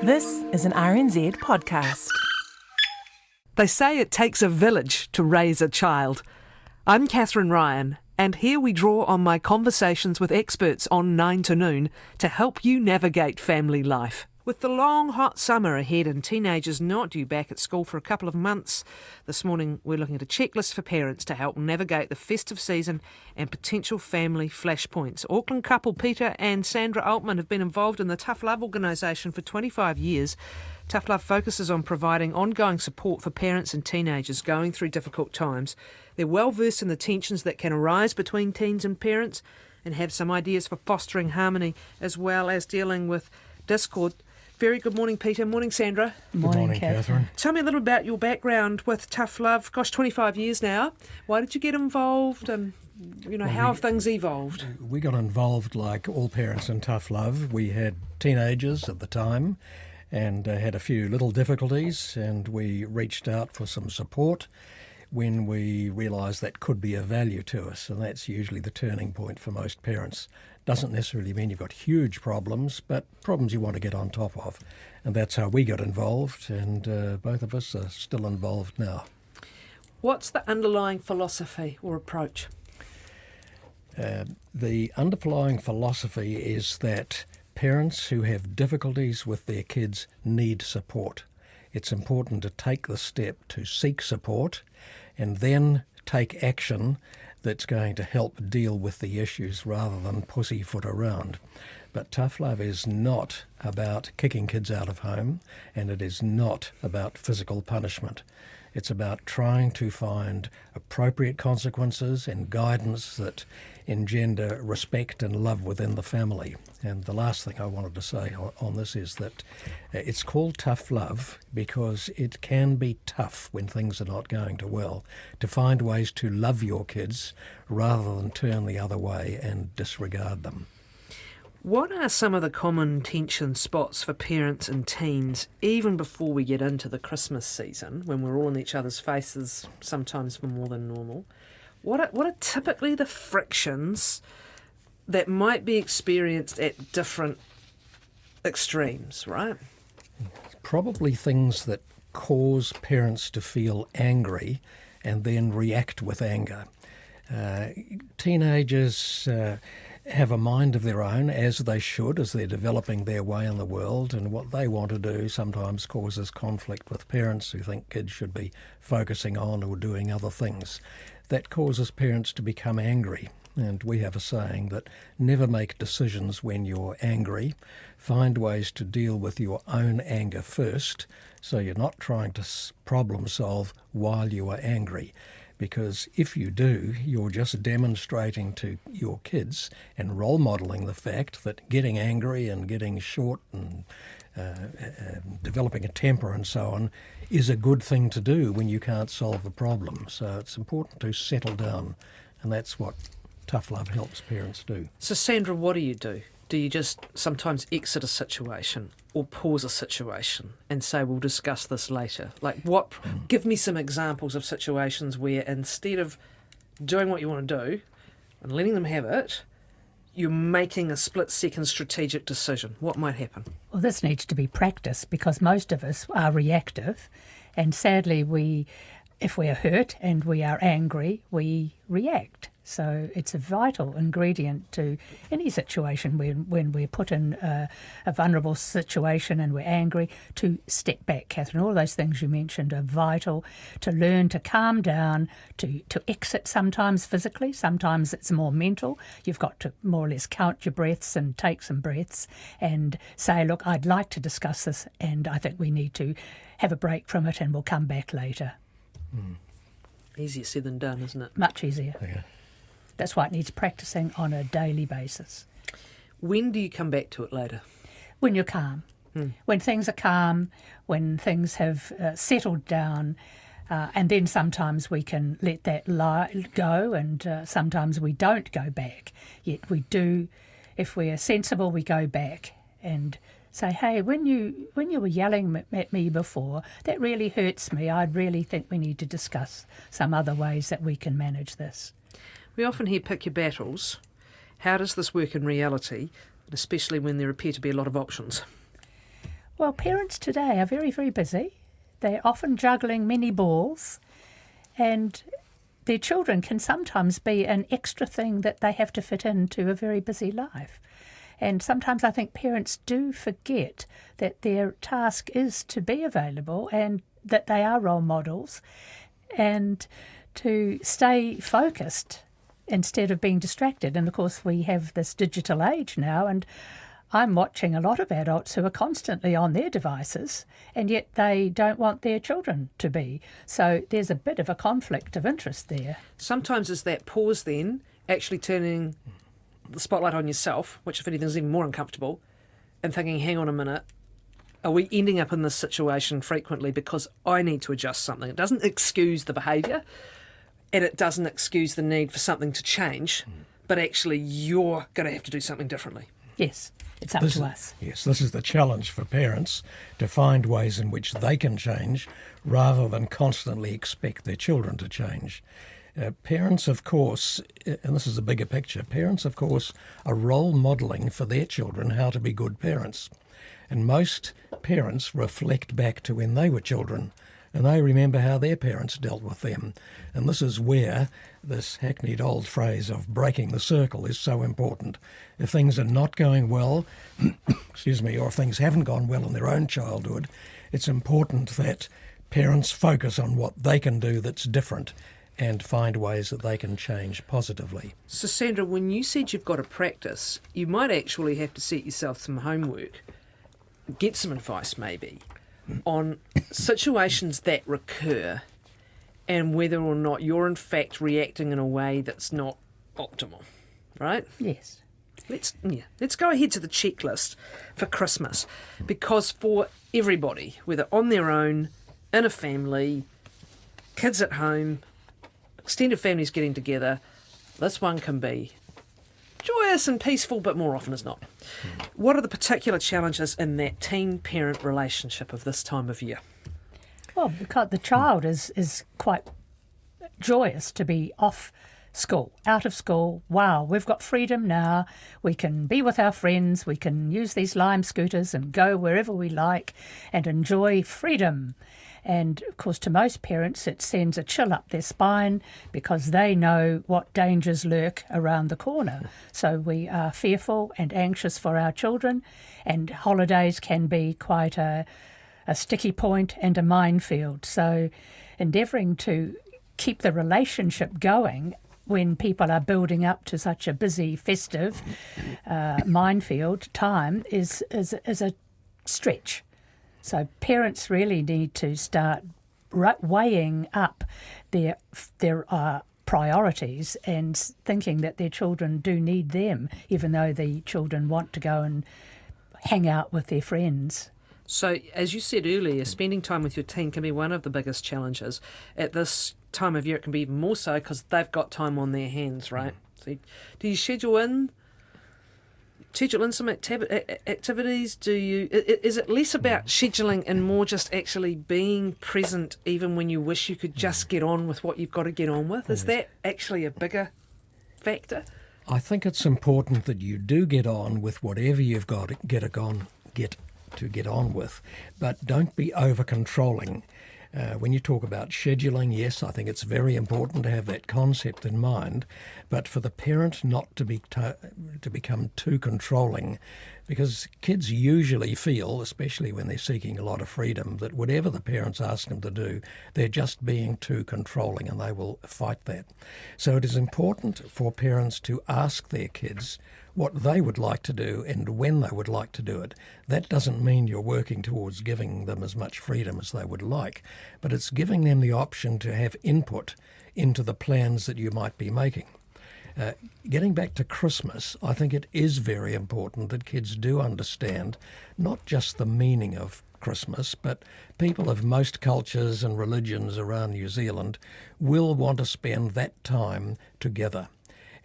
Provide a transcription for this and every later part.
This is an RNZ podcast. They say it takes a village to raise a child. I'm Catherine Ryan, and here we draw on my conversations with experts on 9 to Noon to help you navigate family life. With the long, hot summer ahead and teenagers not due back at school for a couple of months, this morning we're looking at a checklist for parents to help navigate the festive season and potential family flashpoints. Auckland couple Peter and Sandra Altman have been involved in the Toughlove organisation for 25 years. Toughlove focuses on providing ongoing support for parents and teenagers going through difficult times. They're well versed in the tensions that can arise between teens and parents and have some ideas for fostering harmony as well as dealing with discord. Very good morning, Peter. Morning, Sandra. Good morning, Catherine. Tell me a little about your background with Toughlove. Gosh, 25 years now. Why did you get involved and, how have things evolved? We got involved like all parents in Toughlove. We had teenagers at the time and had a few little difficulties, and we reached out for some support when we realised that could be of value to us, and that's usually the turning point for most parents. Doesn't necessarily mean you've got huge problems, but problems you want to get on top of. And that's how we got involved, and both of us are still involved now. What's the underlying philosophy or approach? The underlying philosophy is that parents who have difficulties with their kids need support. It's important to take the step to seek support and then take action that's going to help deal with the issues rather than pussyfoot around. But Toughlove is not about kicking kids out of home, and it is not about physical punishment. It's about trying to find appropriate consequences and guidance that engender respect and love within the family. And the last thing I wanted to say on this is that it's called Toughlove because it can be tough when things are not going too well to find ways to love your kids rather than turn the other way and disregard them. What are some of the common tension spots for parents and teens, even before we get into the Christmas season, when we're all in each other's faces, sometimes for more than normal? What are typically the frictions that might be experienced at different extremes, right? Probably things that cause parents to feel angry and then react with anger. Teenagers have a mind of their own, as they should, as they're developing their way in the world, and what they want to do sometimes causes conflict with parents who think kids should be focusing on or doing other things. That causes parents to become angry, and we have a saying that never make decisions when you're angry. Find ways to deal with your own anger first, so you're not trying to problem solve while you are angry. Because if you do, you're just demonstrating to your kids and role modelling the fact that getting angry and getting short and developing a temper and so on is a good thing to do when you can't solve the problem. So it's important to settle down, and that's what Toughlove helps parents do. So Sandra, what do you do? Do you just sometimes exit a situation or pause a situation and say, we'll discuss this later? Give me some examples of situations where instead of doing what you want to do and letting them have it, you're making a split-second strategic decision. What might happen? Well, this needs to be practiced because most of us are reactive, and sadly if we are hurt and we are angry, we react. So it's a vital ingredient to any situation when we're put in a vulnerable situation and we're angry, to step back, Catherine. All those things you mentioned are vital, to learn to calm down, to exit sometimes physically, sometimes it's more mental. You've got to more or less count your breaths and take some breaths and say, look, I'd like to discuss this and I think we need to have a break from it and we'll come back later. Easier said than done, isn't it? Much easier. Yeah. That's why it needs practicing on a daily basis. When do you come back to it later? When you're calm. When things are calm, when things have settled down, and then sometimes we can let that go, and sometimes we don't go back. Yet we do, if we're sensible, we go back and say, hey, when you were yelling at me before, that really hurts me. I really think we need to discuss some other ways that we can manage this. We often hear pick your battles. How does this work in reality, especially when there appear to be a lot of options? Well, parents today are very, very busy. They're often juggling many balls, and their children can sometimes be an extra thing that they have to fit into a very busy life. And sometimes I think parents do forget that their task is to be available and that they are role models and to stay focused instead of being distracted. And of course, we have this digital age now, and I'm watching a lot of adults who are constantly on their devices, and yet they don't want their children to be. So there's a bit of a conflict of interest there. Sometimes it's that pause then, actually turning the spotlight on yourself, which if anything is even more uncomfortable, and thinking, hang on a minute, are we ending up in this situation frequently because I need to adjust something? It doesn't excuse the behaviour, and it doesn't excuse the need for something to change, but actually you're going to have to do something differently. Yes, it's up to us. Yes, this is the challenge for parents, to find ways in which they can change rather than constantly expect their children to change. Parents, of course, and this is a bigger picture, parents, of course, are role modelling for their children how to be good parents. And most parents reflect back to when they were children, and they remember how their parents dealt with them. And this is where this hackneyed old phrase of breaking the circle is so important. If things are not going well, excuse me, or if things haven't gone well in their own childhood, it's important that parents focus on what they can do that's different and find ways that they can change positively. So Sandra, when you said you've got to practice, you might actually have to set yourself some homework, get some advice maybe, on situations that recur and whether or not you're in fact reacting in a way that's not optimal, right? Yes. Let's go ahead to the checklist for Christmas, because for everybody, whether on their own, in a family, kids at home, extended families getting together, this one can be joyous and peaceful, but more often is not. What are the particular challenges in that teen-parent relationship of this time of year? Well, because the child is quite joyous to be off school, out of school. Wow, we've got freedom now. We can be with our friends. We can use these Lime scooters and go wherever we like and enjoy freedom. And, of course, to most parents, it sends a chill up their spine because they know what dangers lurk around the corner. So we are fearful and anxious for our children, and holidays can be quite a sticky point and a minefield. So endeavouring to keep the relationship going when people are building up to such a busy, festive minefield time is a stretch. So parents really need to start weighing up their priorities and thinking that their children do need them, even though the children want to go and hang out with their friends. So, as you said earlier, spending time with your teen can be one of the biggest challenges. At this time of year, it can be even more so because they've got time on their hands, right? So, do you schedule in some activities? Is it less about scheduling and more just actually being present even when you wish you could just get on with what you've got to get on with? Is that actually a bigger factor? I think it's important that you do get on with whatever you've got to get on with, but don't be over-controlling. When you talk about scheduling, yes, I think it's very important to have that concept in mind, but for the parent not to become too controlling, because kids usually feel, especially when they're seeking a lot of freedom, that whatever the parents ask them to do, they're just being too controlling and they will fight that. So it is important for parents to ask their kids what they would like to do and when they would like to do it. That doesn't mean you're working towards giving them as much freedom as they would like, but it's giving them the option to have input into the plans that you might be making. Getting back to Christmas, I think it is very important that kids do understand not just the meaning of Christmas, but people of most cultures and religions around New Zealand will want to spend that time together.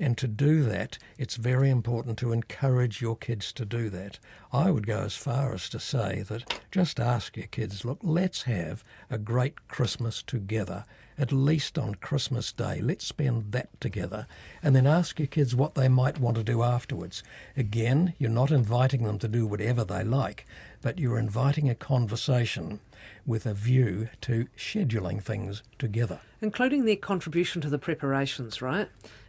And to do that, it's very important to encourage your kids to do that. I would go as far as to say that just ask your kids, look, let's have a great Christmas together, at least on Christmas Day. Let's spend that together. And then ask your kids what they might want to do afterwards. Again, you're not inviting them to do whatever they like, but you're inviting a conversation with a view to scheduling things together. Including their contribution to the preparations, right?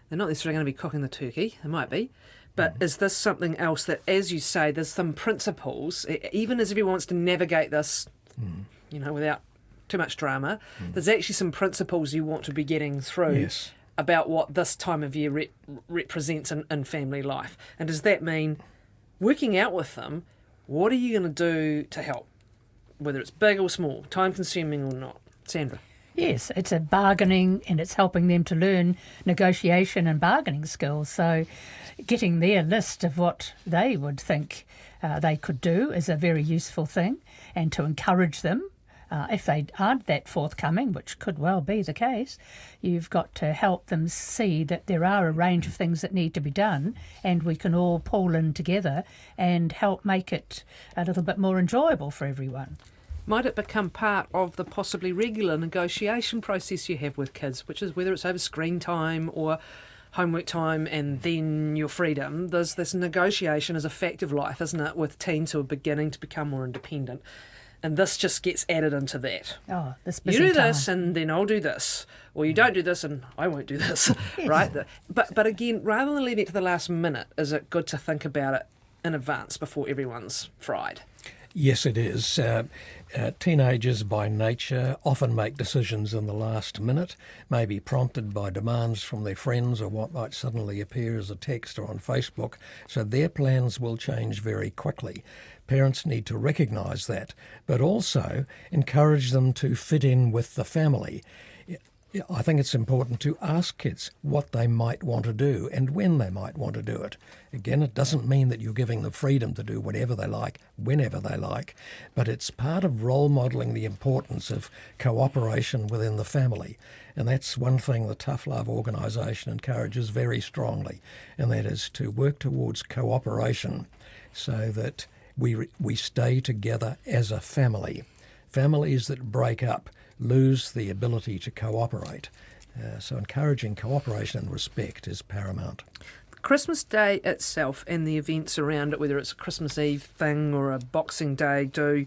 They're not necessarily going to be cooking the turkey, they might be, but is this something else that, as you say, there's some principles, even as everyone wants to navigate this, without too much drama, there's actually some principles you want to be getting through about what this time of year represents in family life. And does that mean working out with them, what are you going to do to help? Whether it's big or small, time-consuming or not. Sandra? Yes, it's a bargaining and it's helping them to learn negotiation and bargaining skills. So getting their list of what they would think they could do is a very useful thing, and to encourage them. If they aren't that forthcoming, which could well be the case, you've got to help them see that there are a range of things that need to be done, and we can all pull in together and help make it a little bit more enjoyable for everyone. Might it become part of the possibly regular negotiation process you have with kids, which is whether it's over screen time or homework time and then your freedom? There's this negotiation as a fact of life, isn't it, with teens who are beginning to become more independent. And this just gets added into that. Oh, this busy time. You do this and then I'll do this. Or you don't do this and I won't do this, right? But again, rather than leaving it to the last minute, is it good to think about it in advance before everyone's fried? Yes, it is. Teenagers by nature often make decisions in the last minute, maybe prompted by demands from their friends or what might suddenly appear as a text or on Facebook, so their plans will change very quickly. Parents need to recognise that, but also encourage them to fit in with the family. I think it's important to ask kids what they might want to do and when they might want to do it. Again, it doesn't mean that you're giving them freedom to do whatever they like, whenever they like, but it's part of role modelling the importance of cooperation within the family. And that's one thing the Toughlove organisation encourages very strongly, and that is to work towards cooperation so that we stay together as a family. Families that break up lose the ability to cooperate. So encouraging cooperation and respect is paramount. Christmas Day itself and the events around it, whether it's a Christmas Eve thing or a Boxing Day do,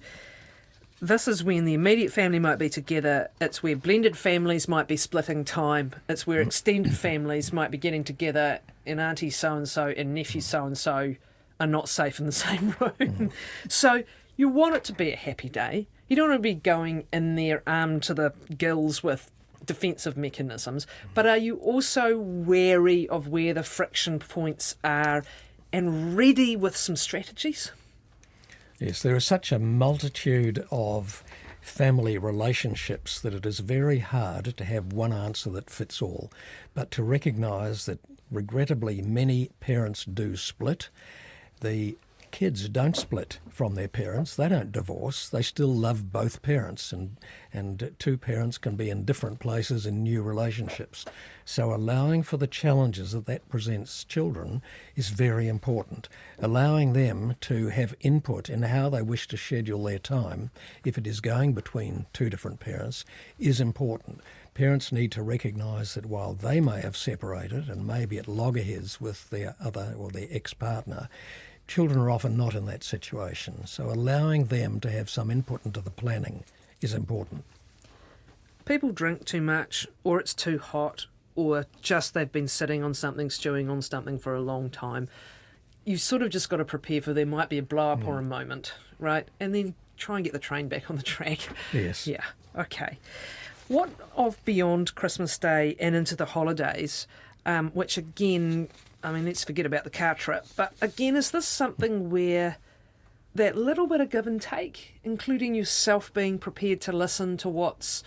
this is when the immediate family might be together. It's where blended families might be splitting time. It's where extended families might be getting together and auntie so-and-so and nephew so-and-so are not safe in the same room. So you want it to be a happy day. You don't want to be going in there armed to the gills with defensive mechanisms, but are you also wary of where the friction points are and ready with some strategies? Yes, there is such a multitude of family relationships that it is very hard to have one answer that fits all, but to recognise that regrettably many parents do split. The kids don't split from their parents. They don't divorce. They still love both parents, and two parents can be in different places in new relationships. So allowing for the challenges that presents children is very important. Allowing them to have input in how they wish to schedule their time, if it is going between two different parents, is important. Parents need to recognise that while they may have separated and may be at loggerheads with their other or their ex-partner, children are often not in that situation. So allowing them to have some input into the planning is important. People drink too much, or it's too hot, or just they've been sitting on something, stewing on something for a long time. You've sort of just got to prepare for there might be a blow-up or a moment, right? And then try and get the train back on the track. Yes. Yeah, okay. What of beyond Christmas Day and into the holidays, which again, I mean, let's forget about the car trip, but again, is this something where that little bit of give and take, including yourself being prepared to listen to what's,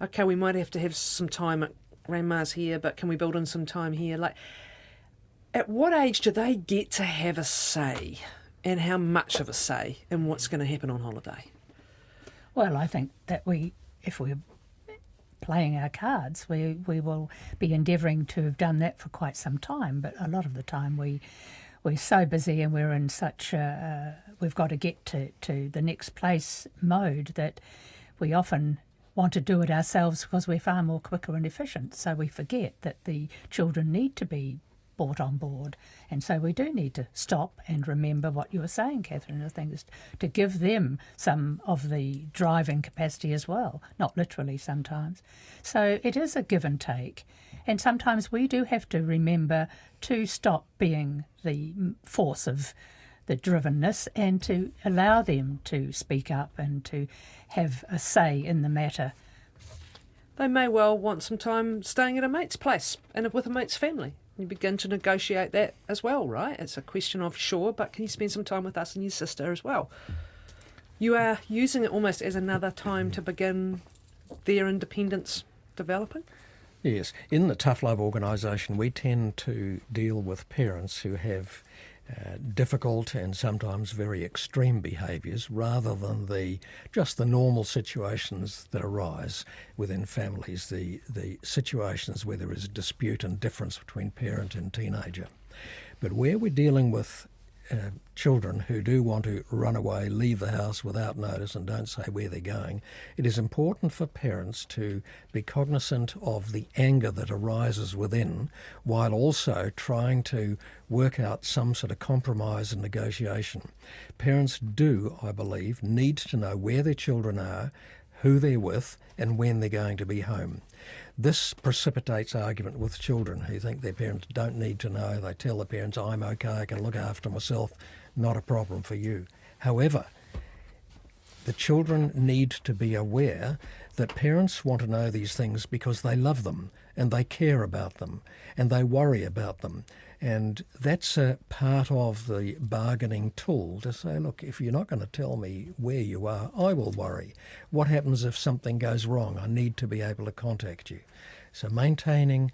okay, we might have to have some time at grandma's here, but can we build in some time here? Like, at what age do they get to have a say, and how much of a say in what's going to happen on holiday? Well, I think that if we're playing our cards. We will be endeavouring to have done that for quite some time, but a lot of the time we're so busy and we're in such we've got to get to the next place mode that we often want to do it ourselves because we're far more quicker and efficient. So we forget that the children need to be brought on board. And so we do need to stop and remember what you were saying, Catherine. I think is to give them some of the driving capacity as well, not literally sometimes. So it is a give and take. And sometimes we do have to remember to stop being the force of the drivenness and to allow them to speak up and to have a say in the matter. They may well want some time staying at a mate's place and with a mate's family. You begin to negotiate that as well, right? It's a question of, sure, but can you spend some time with us and your sister as well? You are using it almost as another time to begin their independence developing? Yes. In the Toughlove organisation, we tend to deal with parents who have difficult and sometimes very extreme behaviours rather than just the normal situations that arise within families, the situations where there is dispute and difference between parent and teenager. But where we're dealing with children who do want to run away, leave the house without notice and don't say where they're going, it is important for parents to be cognizant of the anger that arises within while also trying to work out some sort of compromise and negotiation. Parents do, I believe, need to know where their children are, who they're with and when they're going to be home. This precipitates argument with children who think their parents don't need to know. They tell the parents, I'm okay, I can look after myself, not a problem for you. However, the children need to be aware that parents want to know these things because they love them and they care about them and they worry about them. And that's a part of the bargaining tool to say, look, if you're not going to tell me where you are, I will worry. What happens if something goes wrong? I need to be able to contact you. So maintaining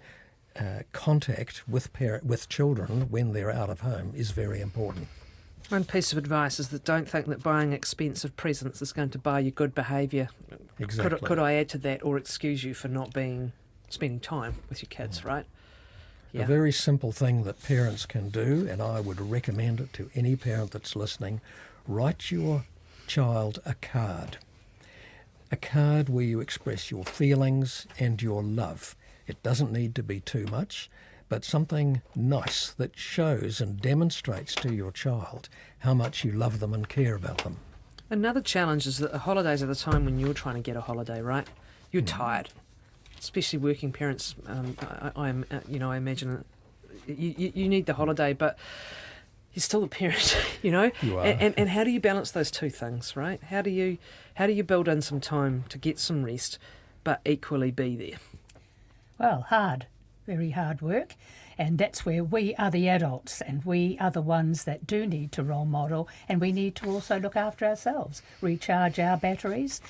contact with children when they're out of home is very important. One piece of advice is that don't think that buying expensive presents is going to buy you good behaviour. Exactly. Could I add to that, or excuse you for not spending time with your kids, right? Yeah. A very simple thing that parents can do, and I would recommend it to any parent that's listening, write your child a card. A card where you express your feelings and your love. It doesn't need to be too much, but something nice that shows and demonstrates to your child how much you love them and care about them. Another challenge is that the holidays are the time when you're trying to get a holiday, right? You're tired. Especially working parents, I imagine you need the holiday, but you're still a parent, you know. You are. And how do you balance those two things, right? How do you build in some time to get some rest, but equally be there? Well, hard, very hard work. And that's where we are the adults and we are the ones that do need to role model, and we need to also look after ourselves, recharge our batteries,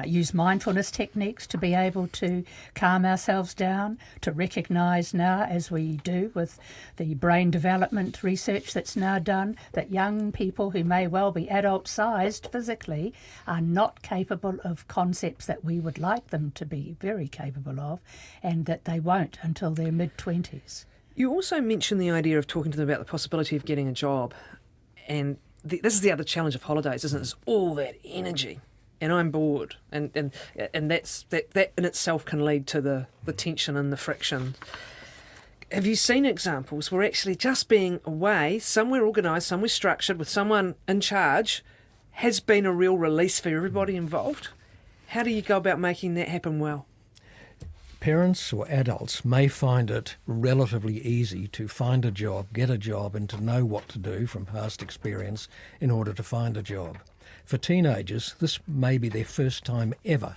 use mindfulness techniques to be able to calm ourselves down, to recognise now, as we do with the brain development research that's now done, that young people who may well be adult-sized physically are not capable of concepts that we would like them to be very capable of, and that they won't until their mid-20s. You also mentioned the idea of talking to them about the possibility of getting a job. And this is the other challenge of holidays, isn't it? It's all that energy. And I'm bored. And that in itself can lead to the tension and the friction. Have you seen examples where actually just being away, somewhere organised, somewhere structured, with someone in charge, has been a real release for everybody involved? How do you go about making that happen well? Parents or adults may find it relatively easy to find a job, get a job, and to know what to do from past experience in order to find a job. For teenagers, this may be their first time ever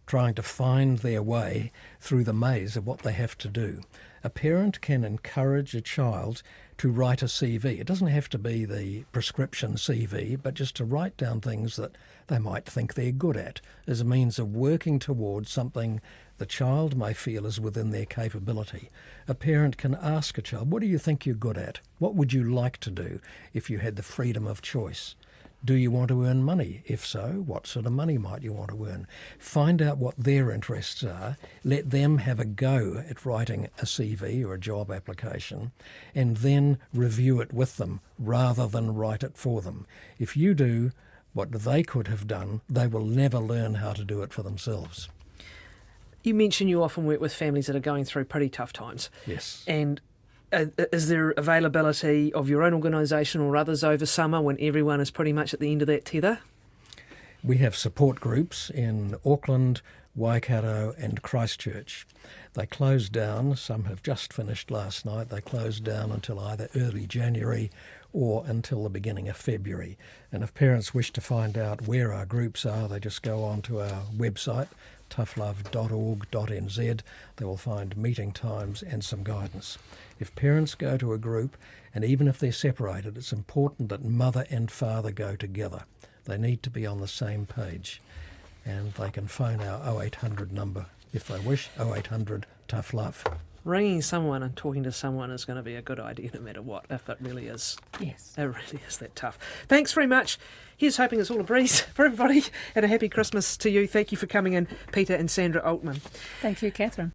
trying to find their way through the maze of what they have to do. A parent can encourage a child to write a CV. It doesn't have to be the prescription CV, but just to write down things that they might think they're good at as a means of working towards something the child may feel is within their capability. A parent can ask a child, what do you think you're good at? What would you like to do if you had the freedom of choice? Do you want to earn money? If so, what sort of money might you want to earn? Find out what their interests are. Let them have a go at writing a CV or a job application, and then review it with them rather than write it for them. If you do what they could have done, they will never learn how to do it for themselves. You mentioned you often work with families that are going through pretty tough times. Yes. And is there availability of your own organisation or others over summer when everyone is pretty much at the end of that tether? We have support groups in Auckland, Waikato and Christchurch. They closed down, some have just finished last night, they closed down until either early January or until the beginning of February. And if parents wish to find out where our groups are, they just go on to our website, toughlove.org.nz. They will find meeting times and some guidance. If parents go to a group, and even if they're separated, it's important that mother and father go together. They need to be on the same page. And they can phone our 0800 number if they wish, 0800 Tough Love. Ringing someone and talking to someone is going to be a good idea no matter what, if it really is. Yes. It really is that tough. Thanks very much. Here's hoping it's all a breeze for everybody, and a happy Christmas to you. Thank you for coming in, Peter and Sandra Altman. Thank you, Catherine.